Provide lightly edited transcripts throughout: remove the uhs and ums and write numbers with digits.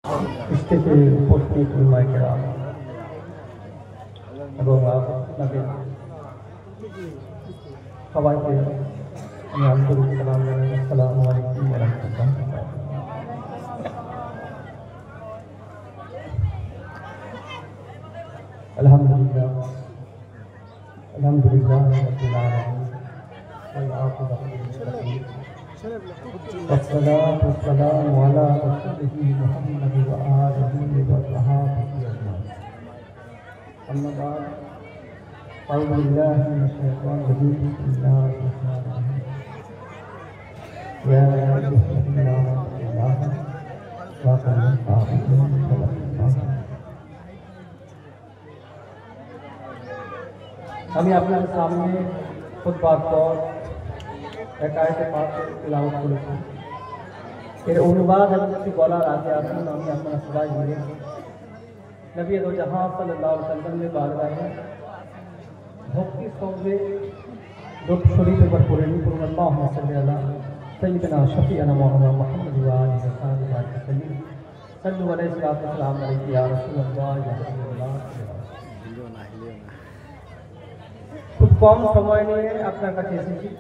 স্টেজে উপস্থিত উলামায়ে এবং আপনাদের সবাইকে আমি আন্তরিক সালাম জানাই। আসসালামু আলাইকুম ওয়া রাহমাতুল্লাহ। আলহামদুলিল্লাহ রাব্বিল আলামিন ওয়াল আকিবাতু লিল-মুত্তাকিন والصلاة والسلام على رسوله محمد وآله وصحبه أجمعين. أما بعد أعوذ بالله من الشيطان الرجيم. بسم الله الرحمن الرحيم. يا أيها الذين آمنوا اتقوا الله وكونوا صادقين. আমি আপনার সামনে খুতবার পর এক আয়াতে পাক তেলাওয়াত করেছি। এর অনুবাদ এবং কিছু বলার আগে আসুন আমি আপনারা সবাই মিলে নবী দো জাহান সাল্লাল্লাহু আলাইহি ওয়াসাল্লামের বারগাহে ভক্তির সঙ্গে দরুদ শরীফ একবার পড়ে নিন। আল্লাহুম্মা সাল্লি আলা সাইয়্যিদিনা শাফি'ানা মাওলানা মুহাম্মদ ওয়া আলিহি ওয়া সাহবিহি ওয়াসাল্লাম। সাল্লু আলাইহি ওয়া সাল্লাম আলাইহি ইয়া রাসূলুল্লাহ ইয়া হাবিবাল্লাহ। খুব কম সময় নিয়ে আপনার কাছে এসেছি।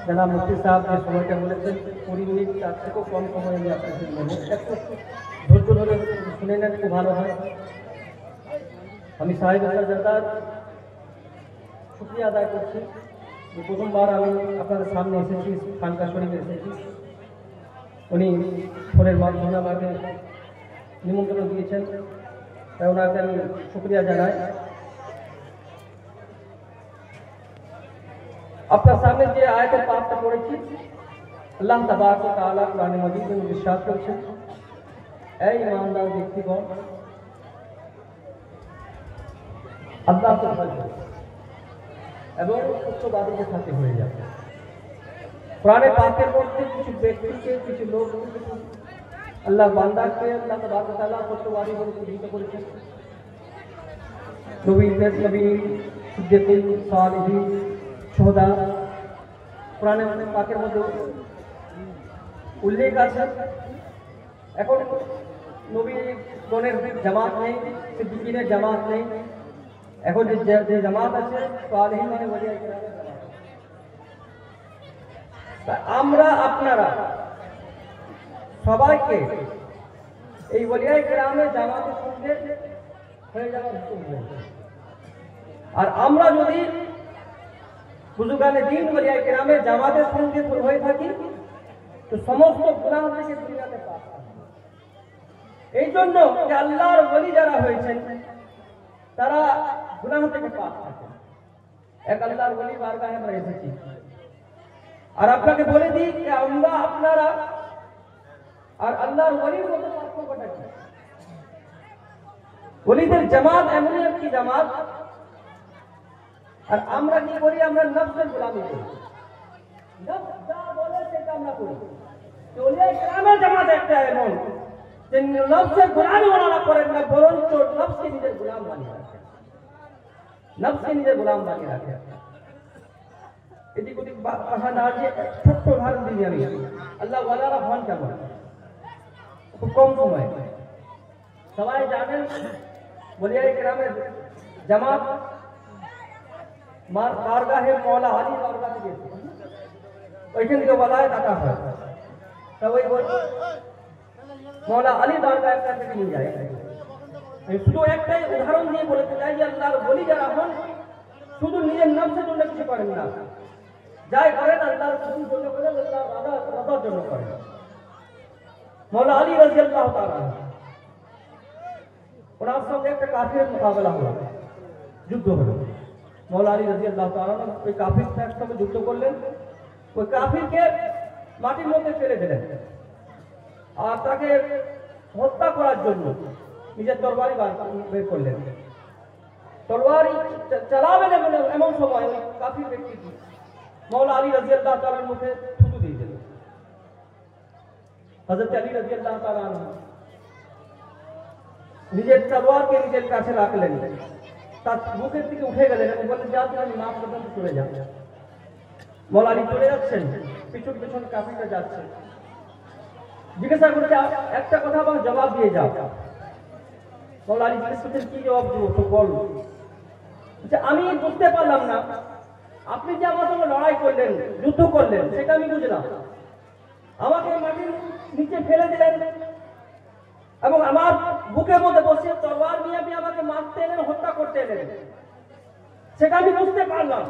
জনাব মুফতি সাহেব যে সময়টা বলেছেন 20 মিনিট, তার থেকেও কম সময় নিয়ে আপনার জন্য একটু ধৈর্য ধরে শুনে নেন, খুব ভালো হয়। আমি সাহেব জাদার শুকরিয়া আদায় করছি যে প্রথমবার আমি আপনাদের সামনে এসেছি, খানকা শরীফে এসেছি। উনি ফোনের মাধ্যমে আমাকে নিমন্ত্রণ দিয়েছেন, তাই ওনাকে আমি শুকরিয়া জানাই। আপনার সামনে যে আয়াতের পাঠটা পড়েছি, আল্লাহ তাবারক ওয়া তাআলা কুরআনে মাজিদে ইরশাদ করেছেন, এই ঈমানদার ব্যক্তিগণ আল্লাহকে ভয় করো এবং সত্যবাদীদের সাথে হয়ে যাবে। কুরআনে পাকের মধ্যে কিছু ব্যক্তিকে, কিছু লোককে, আল্লাহ বান্দাকে আল্লাহ তাবারক ওয়া তাআলা সত্যবাদী বলে চিহ্নিত করেছেন। নবী, সিদ্দিক, সালেহীন, শুহাদা কোরআনে পাকের মধ্যে উল্লেখ আছে। এখন নবীগণের জামাত নেই, সিদ্দিকীনের জামাত নেই, এখন যে জামাত আছে সালেহীন মানে ওলিয়া কেরামের জামাত। তা আমরা আপনারা সবাইকে এই ওলিয়া কেরামের জামাতের সঙ্গে হয়ে যাওয়ার হুকুম হয়েছে। আর আমরা যদি বুজুর্গানে দ্বীন ওলিয়া কেরামের জামাতের সঙ্গে হয়ে থাকি তো সমস্ত গুনাহ থেকে দুনিয়াতে পাপ। এই জন্য যে আল্লাহর ওলি যারা হয়েছেন তারা গুনাহ থেকে পাপ থাকেন। এক আল্লাহর ওলি বারগাহে আমরা এসেছি। আর আপনাকে বলে দিই যে আমরা আপনারা আর আল্লাহর ওলির মধ্যে পার্থক্যটা কি। ওলিদের জামাত এমন একটি জামাত, আর আমরা কি করি? আমরা নফসের গোলামি করি, নফস যা বলে সেটা আমরা করি। ওলিয়া কেরামের জামাত একটা এমন যে নফসের গোলামি ওনারা করেন না, বরঞ্চ নফসকে নিজের গোলাম বানিয়ে রাখেন, নফসকে নিজের গোলাম বানিয়ে রাখেন। এদিক ওদিক কথা না দিয়ে ছোট্ট উদাহরণ দিই আমি। আল্লাহ ওয়ালারা হন কেমন? খুব কম সময়। সবাই জানেন ওলিয়া কেরামের জামাত বারগাহে মৌলা আলী বারগাহে গেছে, ওইখান থেকে ওয়ালায়াত আতা হয়। তা ওই মৌলা আলী বারগাহ একটা থেকে নিয়ে যায়। শুধু একটাই উদাহরণ দিয়ে বলতে চাই যে আল্লাহর ওলি যারা হন শুধু নিজের নফসের জন্য কিছু করেন না, যাই করেন আল্লাহর খুশির জন্য করেন, আল্লাহর রাজার জন্য করেন। মৌলা আলী রাদিয়াল্লাহু তাআলা ওনার সঙ্গে একটা কাফিরের মোকাবেলা হলো, যুদ্ধ হলো। মৌলা আলী রাদিয়াল্লাহু তাআলা ওই কাফিরের সঙ্গে যুদ্ধ করলেন, ওই কাফিরকে মাটির মধ্যে ফেলে দিলেন আর তাকে হত্যা করার জন্য নিজের তরবারি বের করলেন। তরবারি চালাবেন এমন সময় ওই কাফির ব্যক্তিটি মৌলা আলী রাদিয়াল্লাহু তাআলার মুখে থুতু দিয়ে দিলেন। হযরত আলী রাদিয়াল্লাহু তাআলা নিজের তরবারকে নিজের কাছে রাখলেন, তার মুখের দিকে উঠে গেলেন এবং বললেন, যা তুমি মাফ পর্যন্ত চলে যাও। মৌলা আলী চলে যাচ্ছেন, পিছন পিছন কাফিররা যাচ্ছে। জিজ্ঞাসা করছে একটা কথা আমার জবাব দিয়ে যাও। মাওলা আলী জিজ্ঞেস করছেন কি জবাব দেবো, তো বল। আমি বুঝতে পারলাম না, আপনি যে আমার সঙ্গে লড়াই করলেন, যুদ্ধ করলেন, সেটা আমি বুঝলাম। আমাকে মাটির নিচে ফেলে দিলেন এবং আমার বুকের মধ্যে বসে তরোয়ার নিয়ে আপনি আমাকে মারতে এলেন, হত্যা করতে এলেন, সেটা আমি বুঝতে পারলাম।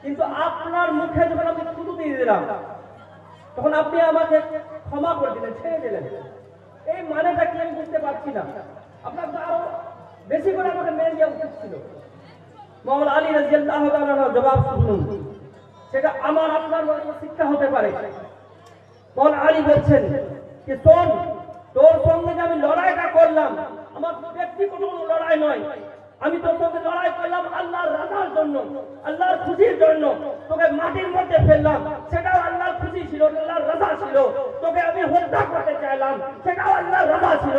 কিন্তু আপনার মুখে যখন আমি থুতু দিয়ে দিলাম, তখন আপনি আমাকে ক্ষমা করে দিলেন, ছেড়ে দিলেন। এই মানেটা কি আমি বুঝতে পারছি না। আপনার তো আরো বেশি করে আমাকে মেরে দেওয়া উচিত ছিল। মাওলানা আলী রাদিয়াল্লাহু তাআলা জবাব শুনুন, সেটা আমার আপনার মধ্যে শিক্ষা হতে পারে। মাওলানা আলী বলছেন যে শোন, তোর সঙ্গে যে আমি লড়াইটা করলাম, আমার ব্যক্তিগত কোনো লড়াই নয়। আমি তোর সঙ্গে লড়াই করলাম আল্লাহর রাজার জন্য, আল্লাহর খুশির জন্য। তোকে মাটির মধ্যে ফেললাম, সেটাও আল্লাহর খুশি ছিল, আল্লাহর রাজা ছিল। তোকে আমি হত্যা করতে চাইলাম, সেটাও আল্লাহর রাজা ছিল।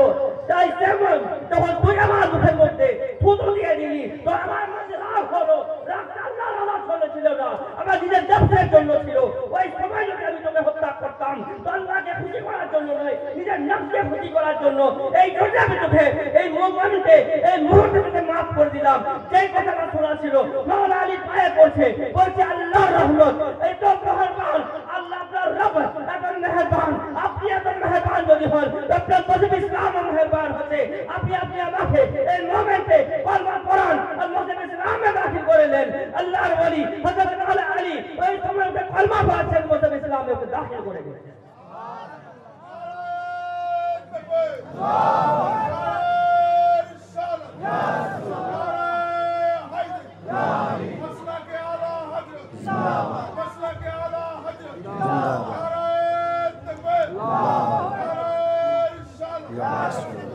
তাই তেমন যখন তুই আমার মুখের মধ্যে থুতু দিয়ে দিলি, তো আমার মধ্যে রাগ হলো। রাগটা আল্লাহর রাজার জন্য ছিল না, আমার নিজের দেশের জন্য ছিল। ওই সময় যদি আমি তোকে হত্যা করতাম, তো আল্লাহকে খুশি করার জন্য নয়, নিজের নামকে খুশি করার জন্য। এই জন্য আমি তোকে এই মোমেন্টে, এই মুহূর্তে তোকে মাফ করে দিলাম। যেই কথাটা শোনা ছিল, মাওলানা আলী পায়ে পড়ছে, বলছে আল্লাহর রহমত এই তো মেহেরবান, আল্লাহ আপনার রব এত মেহেরবান। আপনি এত মেহেরবান যদি হন, আপনার মজহব ইসলাম মেহেরবান হতে আপনি আমাকে এই মোমেন্টে কলমা পড়ান আর মজহব ইসলামে দাখিল করে নেন। আল্লাহর ওলি হযরত মাওলানা আলী ওই সময় কলমা পড়ছেন, মজহব ইসলামে ওকে দাখিল করে দিয়েছেন।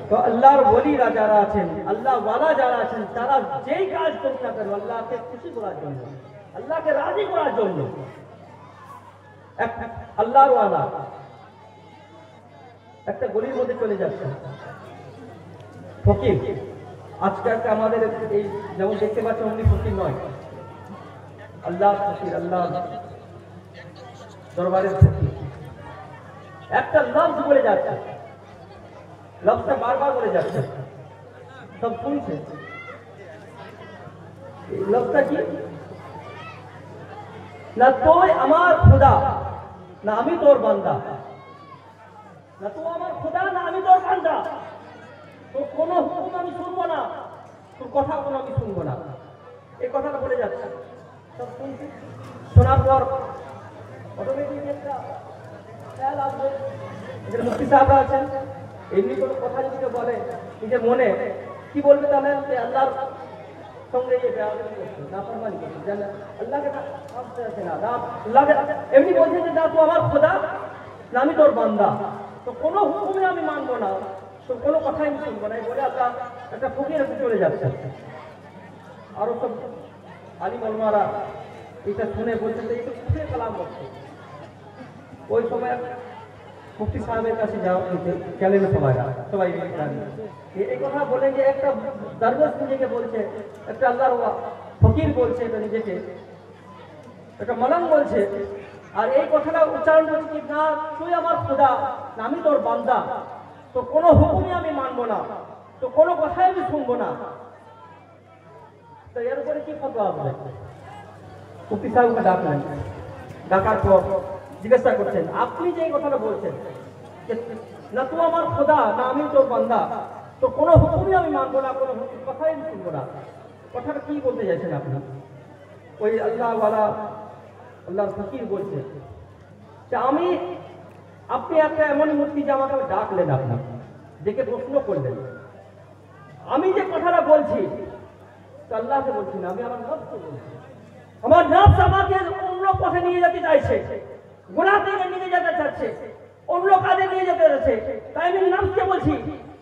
তো আল্লাহর ওলিরা যারা আছেন, আল্লাহ ওয়ালা যারা আছেন, তারা যেই কাজ করতে না কেন আল্লাহকে খুশি করার জন্য, আল্লাহকে রাজি করার জন্য। আল্লাহর ওয়ালা একটা গলির মধ্যে চলে যাচ্ছে, ফকির। আজকাল আমাদের এই যেমন দেখতে পাচ্ছেন, অমনি ফকির নয়, আল্লাহ ফকির, আল্লাহ দরবারের ফকির। একটা লফজ বলে যাচ্ছে, লফজটা বারবার বলে যাচ্ছে, সব শুনছে। লফজটা কি? না তুই আমার খোদা, না আমি তোর বান্দা। না তুই আমার খোদা, না আমি তোর বান্দা। তোর কোনো হুকুম আমি শুনবো না, তোর কথা কোনো আমি শুনবো না। এই কথাটা বলে যাচ্ছে, সব শুনছি। শোনার পর অটোমেটিক একটা খেয়াল আসবে, এদের মুফতি সাহেবরা আছেন, এমনি কোনো কথা যদি কেউ বলে নিজের মনে, কি বলবে তাহলে? আল্লাহর সঙ্গে নাফরমানি করছে, জানে আল্লাহকে আল্লাহকে এমনি বলছে যে না তুই আমার খোদা, না আমি তোর বান্দা। তো কোনো হুকুমে আমি মানবো না, তো কোনো কথাই আমি শুনবো না। বলে আল্লাহ একটা ফকির চলে যাচ্ছে। আরো সব আলিম ওলামারা এটা শুনে বলছে যে এটা কিসের কালাম করছে। ওই সময় মুফতি সাহেবের কাছে যাওয়া গেলেন সবাই এই কথা বলে যে একটা দরবেশ নিজেকে বলছে, একটা আল্লাহর ফকির বলছে, এটা নিজেকে একটা মলং বলছে, আর এই কথাটা উচ্চারণ করছে কি না তুই আমার খোদা, না আমি তোর বান্দা। তো কোনো হুকুমই আমি মানবো না, তো কোনো কথাই আমি শুনবো না। তো এর উপরে কি ফতোয়া হবে? মুফতি সাহেবকে ডাকলেন, ডাকার পর জিজ্ঞাসা করছেন আপনি যে এই কথাটা বলছেন না তুই আমার খোদা, না আমি তোর বান্দা, তো কোনো হুকুমই আমি মানবো না, কোনো কথাই আমি শুনবো না। কথাটা কি বলতে চাইছেন আপনি? ওই আল্লাহওয়ালা আল্লাহর ফকির বলছে যে আপনি একটা এমন মূর্তি যে আমাকে ডাকলেন, আপনার দেখে প্রশ্ন করলেন, আমি যে কথাটা বলছি তো আল্লাহকে বলছি না, আমি আমার নফসকে বলছি। আমার নফস আমাকে অন্য পথে নিয়ে যেতে চাইছে, গুনাহ থেকে নিয়ে যেতে চাচ্ছে, অন্য কাজে নিয়ে যেতে চাচ্ছে। তাই আমি নফসকে বলছি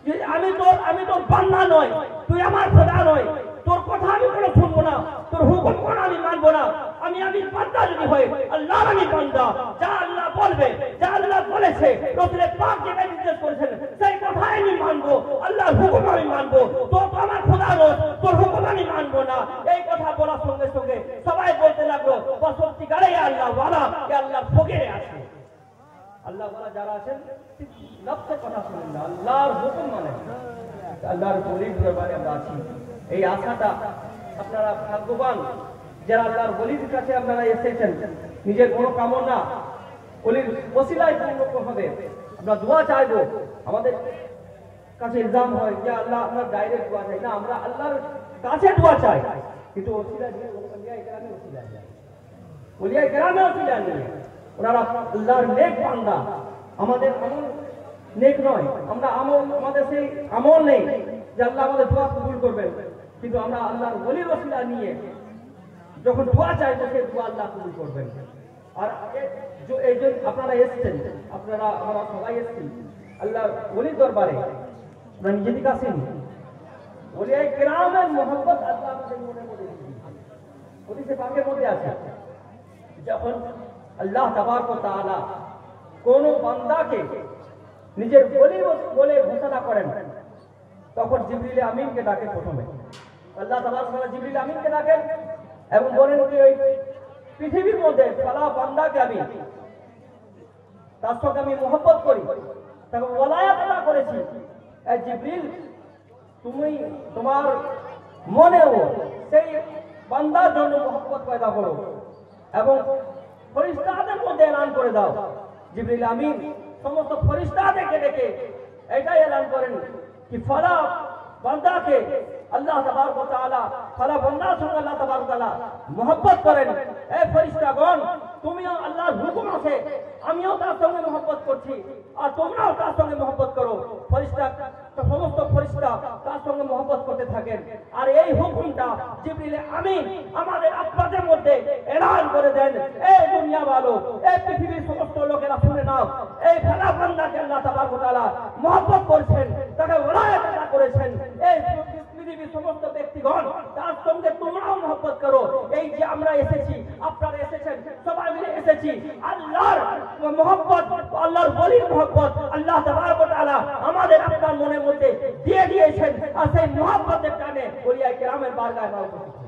যে আমি তোর বান্দা নয়, তুই আমার খোদা নয়, তোর কথা আমি কোনো শুনবো না, তোর হুকুম কোনো আমি মানবো না। আমি বান্দা যদি হয় আল্লাহর আমি বান্দা, যা আল্লাহ বলবে, যা আল্লাহ বলেছে, রাসূল পাক যেটা নির্দেশ করেছেন সেই কথাই আমি মানবো, আল্লাহর হুকুম আমি মানবো। তো আমার খোদা নয়, তোর হুকুম আমি মানবো না। এই কথা বলার সঙ্গে সঙ্গে সবাই বলতে লাগলো বা সত্যিকারে আল্লাহ ওয়ালা, আল্লাহ ফকিরে আছে। আল্লাহ ওয়ালা যারা আছেন কথা শুনেন না, আল্লাহর হুকুম মানে আল্লাহর ওলির দরবারে আমরা আছি। এই আশাটা আপনারা ভাগ্যবান যারা আল্লাহর ওলির কাছে আপনারা এসেছেন। নিজের কোনো কামনা ওলির ওসিলায় পূর্ণ হবে। আমরা দোয়া চাইবো, আমাদের কাছে ইলজাম হয় যে আল্লাহ আপনার ডাইরেক্ট দোয়া চাই না, আমরা আল্লাহর কাছে দোয়া চাই, কিন্তু ওসিলা দিয়ে ওলিয়ায়ে কেরামের ওসিলা যায়, ওলিয়ায়ে কেরামের ওসিলা নিয়ে ওনারা আল্লাহর নেক বান্দা। আমাদের আমল নেক নয়, আমরা আমল আমাদের সেই আমল নেই যে আল্লাহ আমাদের দোয়া কবুল করবেন, কিন্তু আমরা আল্লাহর ওলির ওসিলা নিয়ে যখন দোয়া চাইবো সেই দোয়া আল্লাহ কবুল করবেন। আর এই যে আপনারা এসছেন, আপনারা আমরা সবাই এসছি আল্লাহর ওলির দরবারে, আমরা নিজেদের কাছে ওলিয়ায়ে কেরামের মহব্বত আল্লাহ আমাদের মনের মধ্যে হাদিসে পাকের মধ্যে আছে, যখন আল্লাহ তাবারক ওয়া তাআলা কোন বান্দাকে নিজের ওলি বলে ঘোষণা করেন, তখন জিবরিল আমিনকে ডাকে। প্রথমে আল্লাহ তাবারক ওয়া তাআলা জিবরিল আমিনকে ডাকেন এবং বলেন যে ওই পৃথিবীর মধ্যে ফলা বান্দাকে আমি তার সঙ্গে আমি মহব্বত করি, তাকে ওলায়াত আদা করেছি। জিবরিল তুমি তোমার মনেও সেই বান্দার জন্য মহব্বত পয়দা করো এবং ফেরেশতাদের মধ্যে এলান করে দাও। জিবরিল আমিন সমস্ত ফেরেশতাদেরকে ডেকে এটাই এলান করেন কি ফলা বান্দাকে আল্লাহ তাবারক ওয়া তাআলা ফলা বান্দার সঙ্গে আল্লাহ তাবারক ওয়া তাআলা মহব্বত করেন। এই ফেরেশতাগণ তুমিও আল্লাহর হুকুম আছে, আমিও তার সঙ্গে মহব্বত করছি আর তোমরাও তার সঙ্গে মহব্বত করো। ফেরেশতা সমস্ত ফেরেশতা তার সঙ্গে মহব্বত করতে থাকেন। আর এই হুকুমটা জিবরিল আমিন আমাদের আপনাদের মধ্যে এলান করে দেন, এই দুনিয়া ভালো, এই পৃথিবীর সমস্ত লোকেরা শুনে নাও, এই ফলা বান্দাকে আল্লাহ তাবারক ওয়া তাআলা মহব্বত করেছেন, তাকে ওলায়াত আদা করেছেন। এই পৃথিবীর সমস্ত ব্যক্তিগণ তার সঙ্গে তোমরাও মহব্বত করো। এই যে আমরা এসেছি, আপনারা এসেছেন, সবাই মিলে এসেছি আল্লাহর মহব্বত, আল্লাহর ওলির মহব্বত আল্লাহ তাবারক ওয়া তাআলা আমাদের আপনার মনের মধ্যে দিয়ে দিয়েছেন। আর সেই মহব্বতের টানে ওলিয়ায়ে কেরামের বারগাহে উপস্থিত